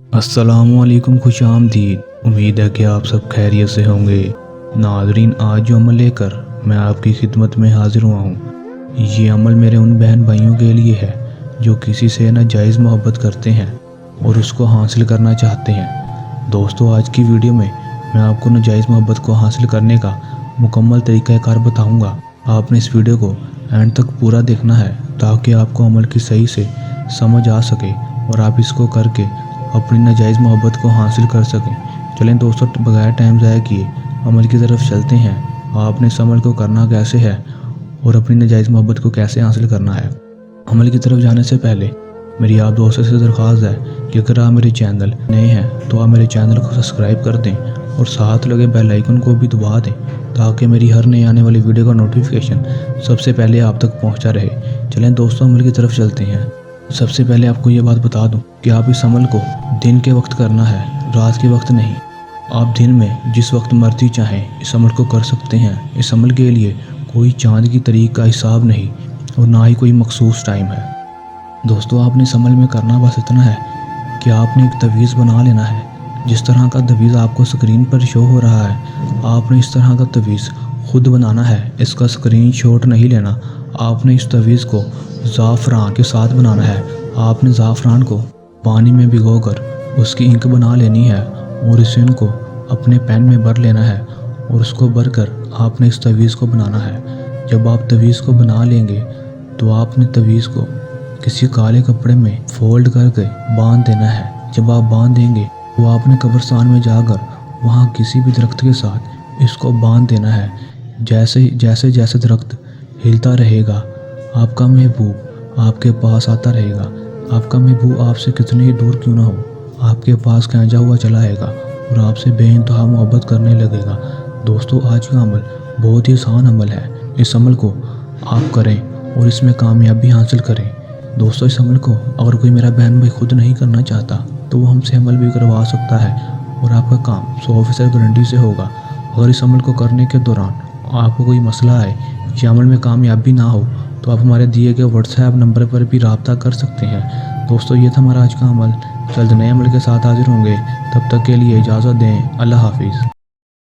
अस्सलाम वालेकुम, खुश आमदीद। उम्मीद है कि आप सब खैरियत से होंगे। नाज़रीन, आज जो अमल लेकर मैं आपकी खिदमत में हाजिर हुआ हूँ, ये अमल मेरे उन बहन भाइयों के लिए है जो किसी से नाजायज़ मोहब्बत करते हैं और उसको हासिल करना चाहते हैं। दोस्तों, आज की वीडियो में मैं आपको नाजायज़ मोहब्बत को हासिल करने का मुकम्मल तरीक़ाकार बताऊँगा। आपने इस वीडियो को एंड तक पूरा देखना है ताकि आपको अमल की सही से समझ आ सके और आप इसको करके अपनी नाजायज़ मोहब्बत को हासिल कर सकें। चलें दोस्तों, बगैर टाइम ज़ाया किए अमल की तरफ चलते हैं। आपने इस अमल को करना कैसे है और अपनी नाजायज़ मोहब्बत को कैसे हासिल करना है। अमल की तरफ जाने से पहले मेरी आप दोस्तों से दरख्वास्त है कि अगर आप मेरे चैनल नए हैं तो आप मेरे चैनल को सब्सक्राइब कर दें और साथ लगे बेल आइकन को भी दबा दें ताकि मेरी हर नई आने वाली वीडियो का नोटिफिकेशन सबसे पहले आप तक पहुंचता रहे। चलें दोस्तों, अमल की तरफ चलते हैं। सबसे पहले आपको ये बात बता दूं कि आप इस अमल को दिन के वक्त करना है, रात के वक्त नहीं। आप दिन में जिस वक्त मर्जी चाहें इस अमल को कर सकते हैं। इस अमल के लिए कोई चांद की तारीख का हिसाब नहीं और ना ही कोई मखसूस टाइम है। दोस्तों, आपने इस अमल में करना बस इतना है कि आपने एक तवीज़ बना लेना है। जिस तरह का तवीज़ आपको स्क्रीन पर शो हो रहा है, आपने इस तरह का तवीज़ खुद बनाना है। इसका स्क्रीन शॉट नहीं लेना। आपने इस तवीज़ को ज़ाफ़रान के साथ बनाना है। आपने ज़ाफ़रान को पानी में भिगोकर उसकी इंक बना लेनी है और इस इंक को अपने पेन में भर लेना है और उसको भरकर आपने इस तवीज़ को बनाना है। जब आप तवीज़ को बना लेंगे तो आपने तवीज़ को किसी काले कपड़े में फोल्ड करके बांध देना है। जब आप बांध देंगे तो आपने कब्रिस्तान में जाकर वहाँ किसी भी दरख्त के साथ इसको बांध देना है। जैसे जैसे दरख्त हिलता रहेगा, आपका महबूब आपके पास आता रहेगा। आपका महबूब आपसे कितनी ही दूर क्यों ना हो, आपके पास खींचा हुआ चला आएगा और आपसे बेइंतहा मोहब्बत करने लगेगा। दोस्तों, आज का अमल बहुत ही आसान अमल है। इस अमल को आप करें और इसमें कामयाबी हासिल करें। दोस्तों, इस अमल को अगर कोई मेरा बहन भाई खुद नहीं करना चाहता तो वो हमसे अमल भी करवा सकता है और आपका काम 100% गारंटी से होगा। अगर इस अमल को करने के दौरान आपको कोई मसला आए या अमल में कामयाबी ना हो तो आप हमारे दिए गए व्हाट्सएप नंबर पर भी रब्ता कर सकते हैं। दोस्तों, ये था हमारा आज का अमल। जल्द नए अमल के साथ हाजिर होंगे। तब तक के लिए इजाज़त दें। अल्लाह हाफिज़।